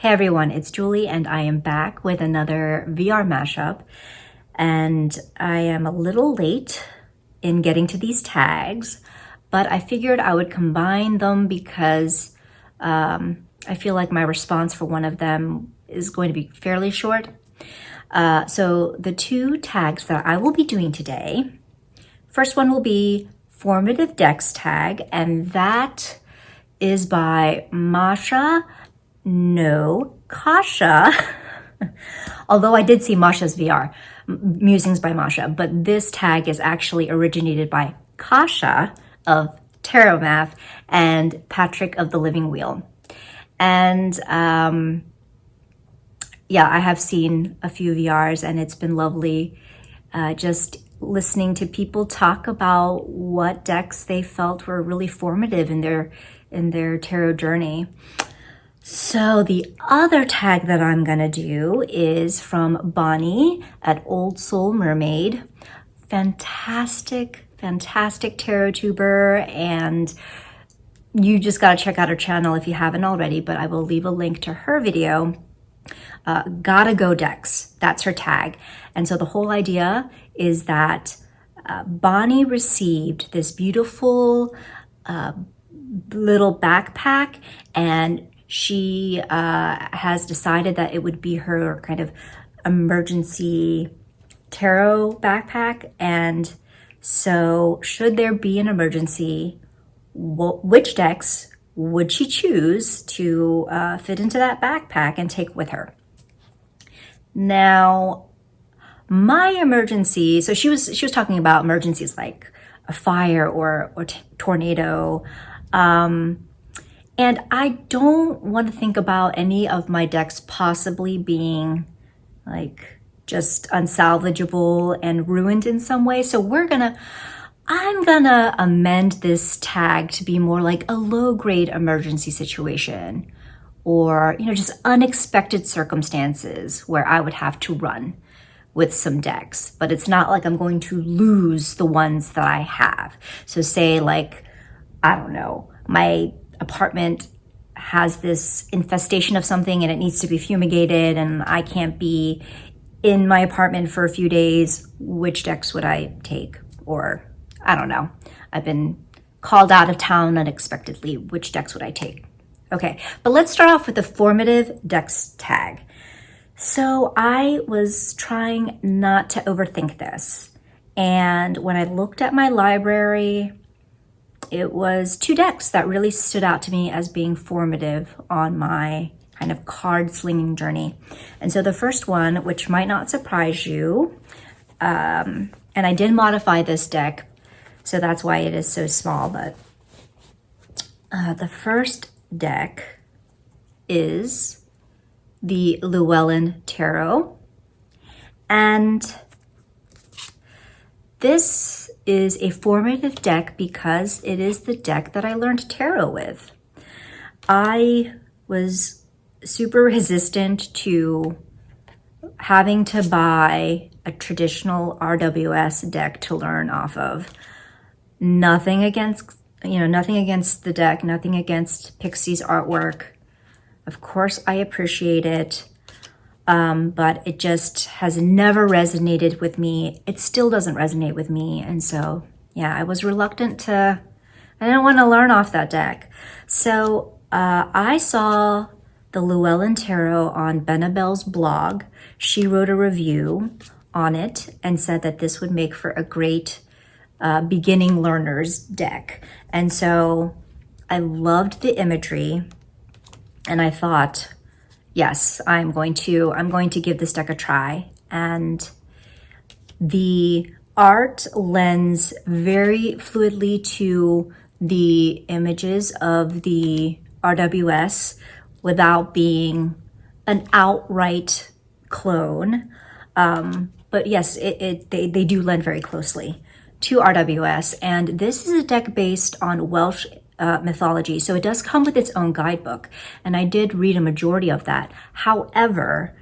Hey everyone, it's Julie and I am back with another VR mashup, and I am a little late in getting to these tags, but I figured I would combine them because I feel like my response for one of them is going to be fairly short. So the two tags that I will be doing today, first one will be Formative Decks tag, and that is by Masha. No, Kasha. Although I did see Masha's VR, Musings by Masha, but this tag is actually originated by Kasha of Tarot Math and Patrick of the Living Wheel. And yeah, I have seen a few VRs and it's been lovely just listening to people talk about what decks they felt were really formative in their tarot journey. So the other tag that I'm gonna do is from Bonnie at Old Soul Mermaid. Fantastic tarot tuber, and you just gotta check out her channel if you haven't already, but I will leave a link to her video. Gotta Go Decks, that's her tag. And so the whole idea is that Bonnie received this beautiful little backpack, and she has decided that it would be her kind of emergency tarot backpack. And so should there be an emergency, which decks would she choose to fit into that backpack and take with her? Now, my emergency, so she was talking about emergencies like a fire or tornado. And I don't want to think about any of my decks possibly being like just unsalvageable and ruined in some way. So I'm gonna amend this tag to be more like a low-grade emergency situation, or, just unexpected circumstances where I would have to run with some decks, but it's not like I'm going to lose the ones that I have. So say like, I don't know, my apartment has this infestation of something and it needs to be fumigated and I can't be in my apartment for a few days. Which decks would I take? Or I don't know, I've been called out of town unexpectedly. Which decks would I take? Okay, but let's start off with the Formative Decks tag. So I was trying not to overthink this. And when I looked at my library, it was two decks that really stood out to me as being formative on my kind of card slinging journey. And so the first one, which might not surprise you, and I did modify this deck, so that's why it is so small, but the first deck is the Lewellyn Tarot. And this is a formative deck because it is the deck that I learned tarot with. I was super resistant to having to buy a traditional RWS deck to learn off of. Nothing against the deck, nothing against Pixie's artwork. Of course, I appreciate it. But it just has never resonated with me. It still doesn't resonate with me. And so, yeah, I was reluctant I didn't want to learn off that deck. So I saw the Llewellyn Tarot on Benabelle's blog. She wrote a review on it and said that this would make for a great beginning learner's deck. And so I loved the imagery and I thought, yes, I'm going to give this deck a try. And the art lends very fluidly to the images of the RWS without being an outright clone. But yes, they do lend very closely to RWS. And this is a deck based on Welsh mythology. So it does come with its own guidebook. And I did read a majority of that. However,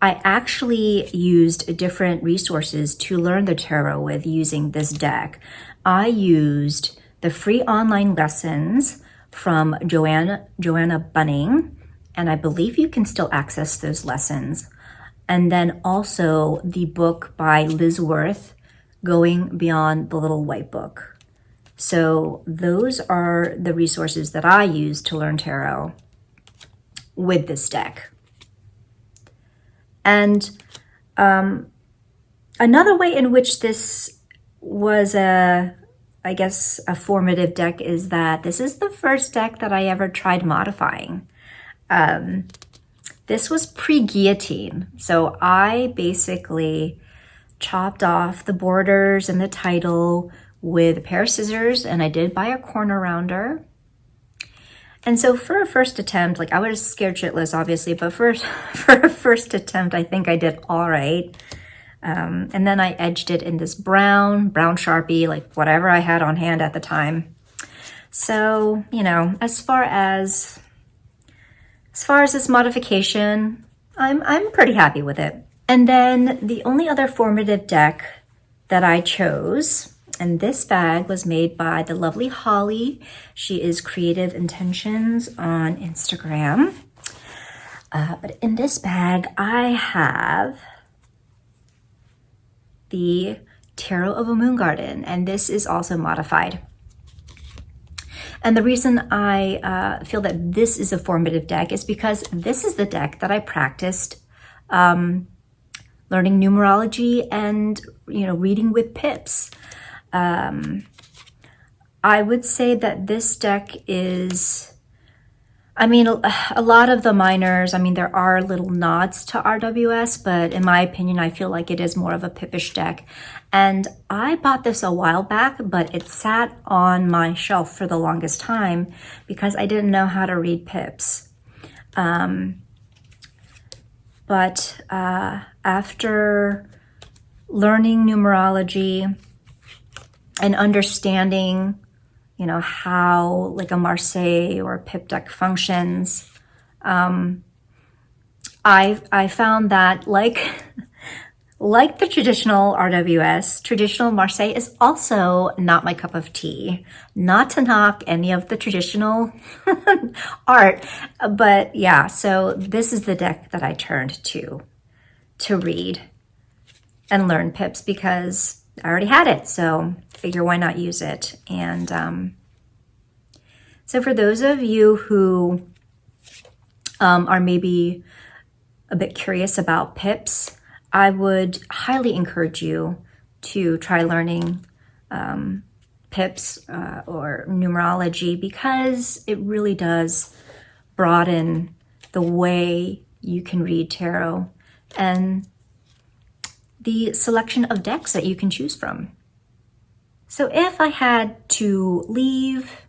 I actually used different resources to learn the tarot with using this deck. I used the free online lessons from Joanna Bunning and I believe you can still access those lessons. And then also the book by Liz Worth, Going Beyond the Little White Book. So those are the resources that I use to learn tarot with this deck. And another way in which this was I guess a formative deck is that this is the first deck that I ever tried modifying. This was pre-guillotine. So I basically chopped off the borders and the title with a pair of scissors, and I did buy a corner rounder. And so for a first attempt, like I was scared shitless, obviously, but for a first attempt, I think I did all right. And then I edged it in this brown Sharpie, like whatever I had on hand at the time. So, you know, as far as this modification, I'm pretty happy with it. And then the only other formative deck that I chose, and this bag was made by the lovely Holly. She is Creative Intentions on Instagram. But in this bag, I have the Tarot of a Moon Garden, and this is also modified. And the reason I feel that this is a formative deck is because this is the deck that I practiced learning numerology and, you know, reading with pips. I would say that this deck is, I mean, a lot of the minors, I mean, there are little nods to RWS, but in my opinion, I feel like it is more of a pippish deck. And I bought this a while back, but it sat on my shelf for the longest time because I didn't know how to read pips. But after learning numerology and understanding, you know, how like a Marseille or a pip deck functions, I found that like the traditional RWS, traditional Marseille is also not my cup of tea. Not to knock any of the traditional art, but yeah, so this is the deck that I turned to read and learn pips because I already had it, so figure why not use it. And so for those of you who are maybe a bit curious about pips, I would highly encourage you to try learning pips or numerology because it really does broaden the way you can read tarot and the selection of decks that you can choose from. So if I had to leave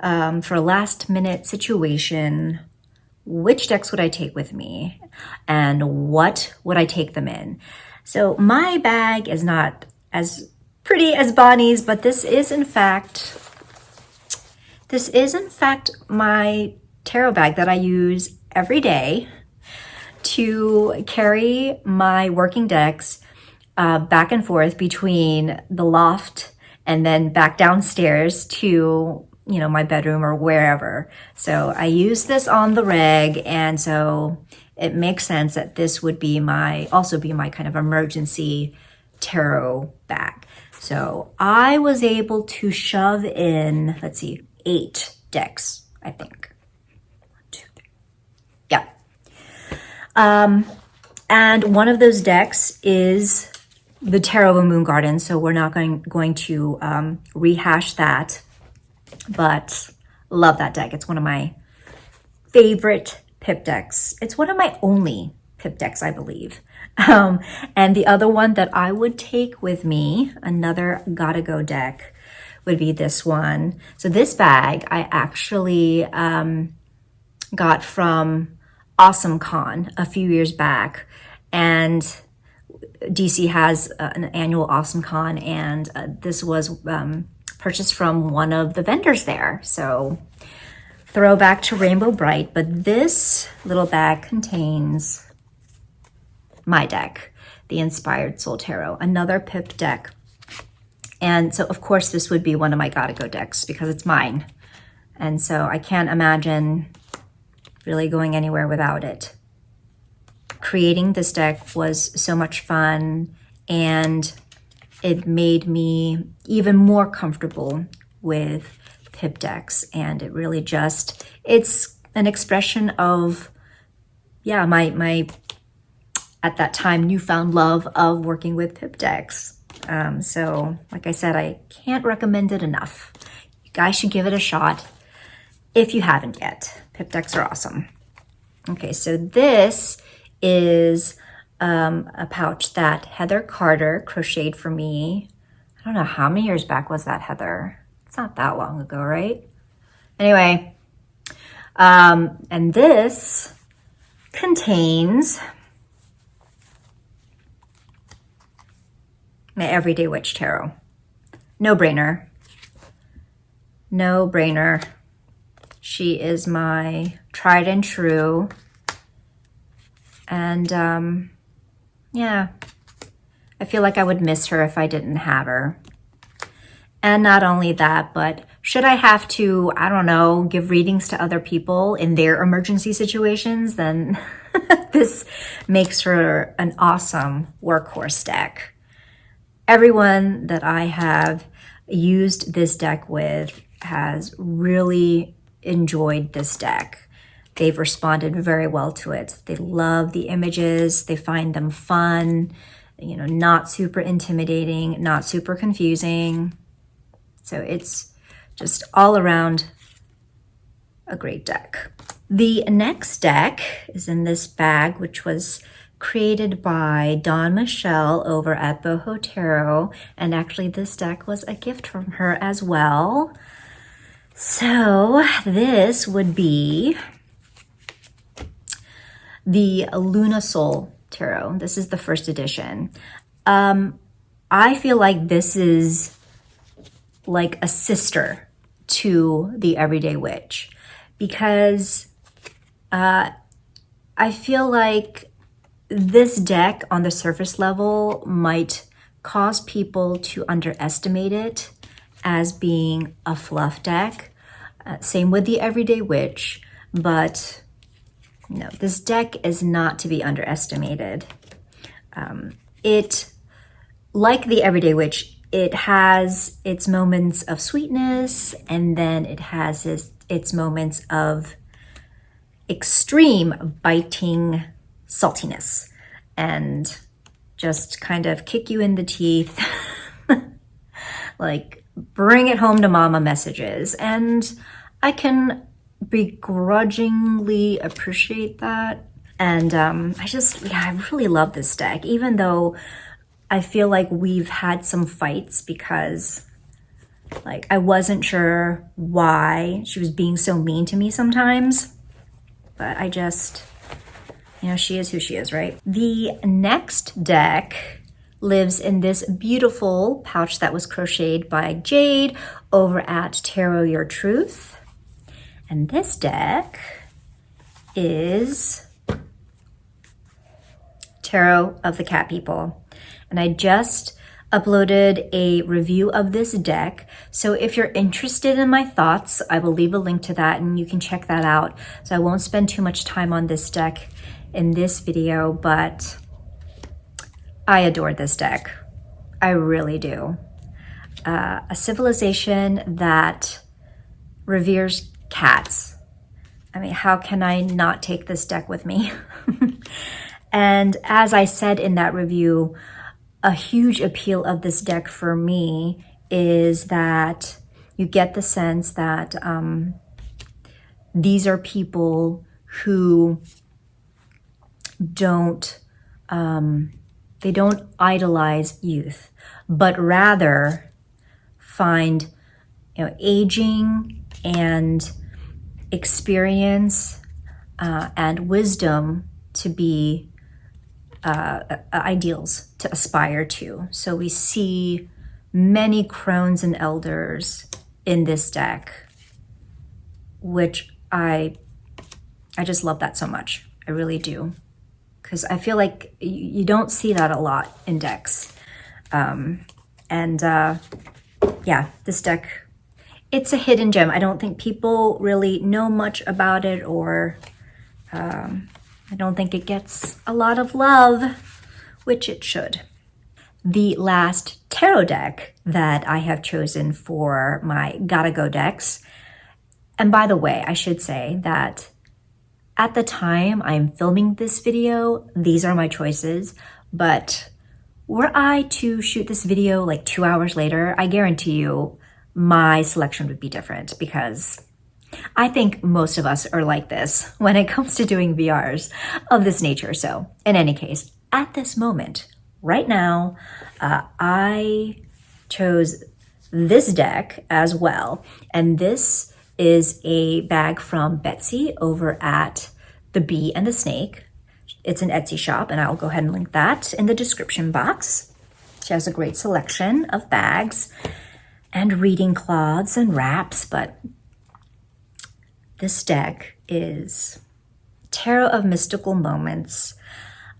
for a last minute situation, which decks would I take with me and what would I take them in? So my bag is not as pretty as Bonnie's, but this is in fact my tarot bag that I use every day to carry my working decks back and forth between the loft and then back downstairs to, you know, my bedroom or wherever. So I use this on the reg, and so it makes sense that this would be also be my kind of emergency tarot bag. So I was able to shove in, let's see, 8 decks, I think. 1, 2, 3. Yeah. And one of those decks is the Tarot of a Moon Garden, so we're not going to rehash that, but love that deck. It's one of my favorite pip decks. It's one of my only pip decks, I believe. And the other one that I would take with me, another gotta go deck, would be this one. So this bag I actually got from Awesome Con a few years back, and DC has an annual Awesome Con, and this was purchased from one of the vendors there. So throwback to Rainbow Bright, but this little bag contains my deck, the Inspired Soul Tarot, another pip deck. And so of course this would be one of my gotta go decks because it's mine. And so I can't imagine really going anywhere without it. Creating this deck was so much fun, and it made me even more comfortable with pip decks, and it really just, it's an expression of, yeah, my at that time newfound love of working with pip decks. So like I said, I can't recommend it enough. You guys should give it a shot if you haven't yet. Pip decks are awesome. Okay, so this is a pouch that Heather Carter crocheted for me. I don't know how many years back was that, Heather? It's not that long ago, right? Anyway, and this contains my Everyday Witch Tarot. No brainer. No brainer. She is my tried and true. And yeah, I feel like I would miss her if I didn't have her. And not only that, but should I have to, I don't know, give readings to other people in their emergency situations, then this makes her an awesome workhorse deck. Everyone that I have used this deck with has really enjoyed this deck. They've responded very well to it. They love the images. They find them fun, you know, not super intimidating, not super confusing. So it's just all around a great deck. The next deck is in this bag, which was created by Dawn Michelle over at Boho Tarot. And actually this deck was a gift from her as well. So this would be the Lunasol Tarot. This is the first edition. I feel like this is like a sister to the Everyday Witch, because I feel like this deck on the surface level might cause people to underestimate it as being a fluff deck. Same with the Everyday Witch, but no, this deck is not to be underestimated. It, like the Everyday Witch, it has its moments of sweetness, and then it has its moments of extreme biting saltiness and just kind of kick you in the teeth, like bring it home to mama messages. And I can begrudgingly appreciate that. And I really love this deck, even though I feel like we've had some fights because like I wasn't sure why she was being so mean to me sometimes, but I just, you know, she is who she is, right? The next deck lives in this beautiful pouch that was crocheted by Jade over at Tarot Your Truth. And this deck is Tarot of the Cat People. And I just uploaded a review of this deck. So if you're interested in my thoughts, I will leave a link to that and you can check that out. So I won't spend too much time on this deck in this video, but I adore this deck. I really do. A civilization that reveres cats. I mean, how can I not take this deck with me? And as I said in that review, a huge appeal of this deck for me is that you get the sense that these are people who don't idolize youth, but rather find, you know, aging and experience and wisdom to be ideals to aspire to. So we see many crones and elders in this deck, which I just love that so much. I really do. Because I feel like you don't see that a lot in decks. Yeah, this deck, it's a hidden gem. I don't think people really know much about it or I don't think it gets a lot of love, which it should. The last tarot deck that I have chosen for my Gotta Go decks, and by the way, I should say that at the time I'm filming this video, these are my choices, but were I to shoot this video like 2 hours later, I guarantee you my selection would be different, because I think most of us are like this when it comes to doing VRs of this nature. So in any case, at this moment, right now, I chose this deck as well. And this is a bag from Betsy over at The Bee and the Snake. It's an Etsy shop, and I'll go ahead and link that in the description box. She has a great selection of bags and reading cloths and wraps, but this deck is Tarot of Mystical Moments.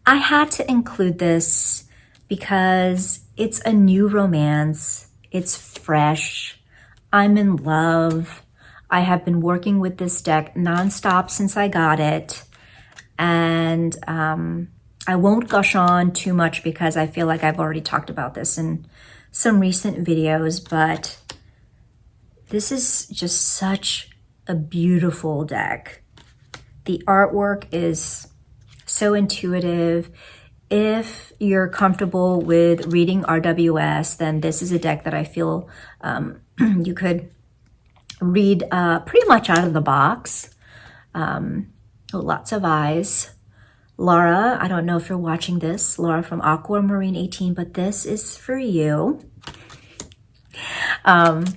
I had to include this because it's a new romance. It's fresh. I'm in love. I have been working with this deck nonstop since I got it. And I won't gush on too much because I feel like I've already talked about this in some recent videos, but this is just such a beautiful deck. The artwork is so intuitive. If you're comfortable with reading RWS, then this is a deck that I feel you could read pretty much out of the box. Lots of eyes. Laura, I don't know if you're watching this, Laura from Aquamarine 18, but this is for you. In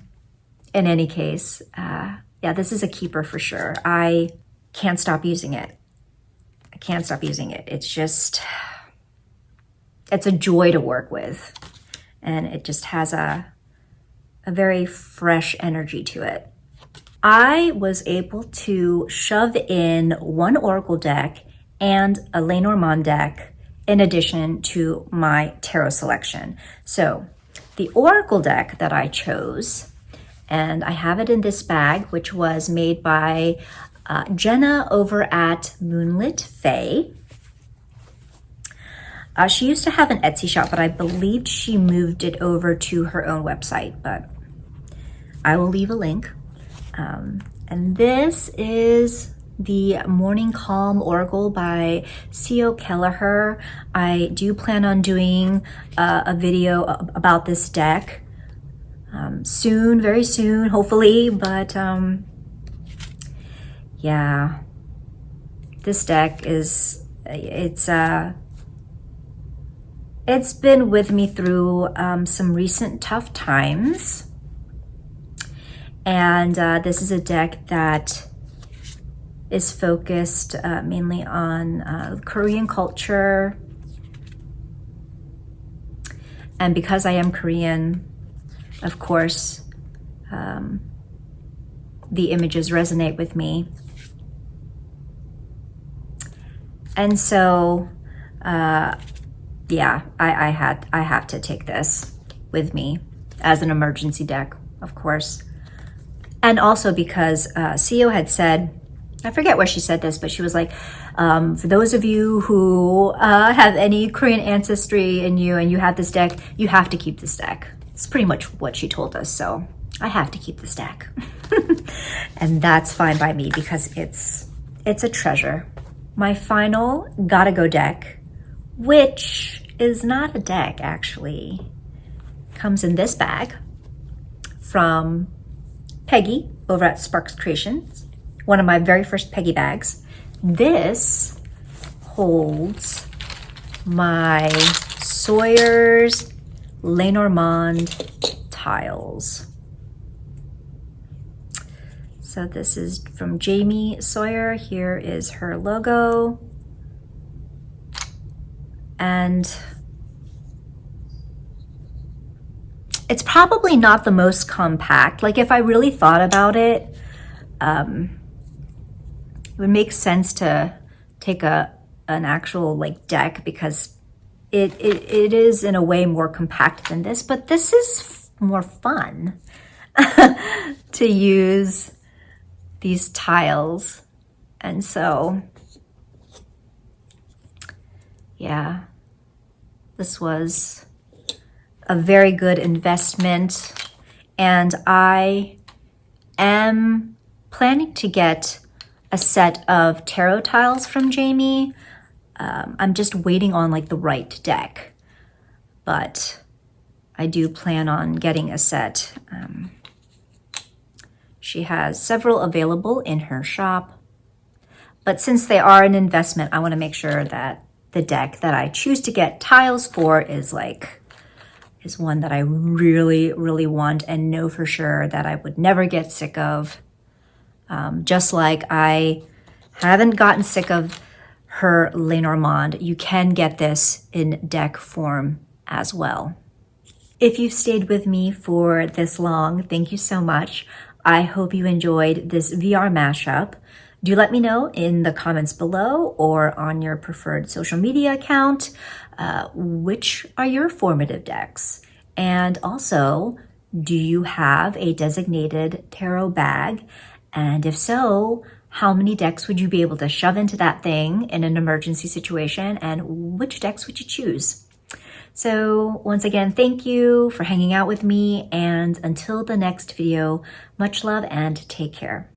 any case, yeah, this is a keeper for sure. I can't stop using it. I can't stop using it. It's just, it's a joy to work with. And it just has a very fresh energy to it. I was able to shove in one Oracle deck and a Lenormand deck in addition to my tarot selection. So the Oracle deck that I chose, and I have it in this bag, which was made by Jenna over at Moonlit Fae. She used to have an Etsy shop, but I believed she moved it over to her own website, but I will leave a link. And this is the Morning Calm Oracle by C.O. Kelleher. I do plan on doing a video about this deck soon, very soon, hopefully, but yeah, this deck is, it's been with me through some recent tough times. And this is a deck that is focused mainly on Korean culture. And because I am Korean, of course, the images resonate with me. And so, yeah, I have to take this with me as an emergency deck, of course. And also because CO had said, I forget where she said this, but she was like, for those of you who have any Korean ancestry in you and you have this deck, you have to keep this deck. It's pretty much what she told us. So I have to keep this deck. And that's fine by me because it's a treasure. My final Gotta Go deck, which is not a deck actually, comes in this bag from Peggy over at Sparks Creations, one of my very first Peggy bags. This holds my Sawyer's Lenormand Tiles. So this is from Jamie Sawyer. Here is her logo. And it's probably not the most compact. Like if I really thought about it, it would make sense to take an actual like deck because it is in a way more compact than this, but this is more fun to use these tiles. And so Yeah, this was a very good investment, and I am planning to get a set of tarot tiles from Jamie. I'm just waiting on like the right deck, but I do plan on getting a set. She has several available in her shop, but since they are an investment, I want to make sure that the deck that I choose to get tiles for is one that I really, really want and know for sure that I would never get sick of. Just like I haven't gotten sick of her Lenormand, you can get this in deck form as well. If you've stayed with me for this long, thank you so much. I hope you enjoyed this VR mashup. Do let me know in the comments below or on your preferred social media account, which are your formative decks? And also, do you have a designated tarot bag? And if so, how many decks would you be able to shove into that thing in an emergency situation? And which decks would you choose? So once again, thank you for hanging out with me. And until the next video, much love and take care.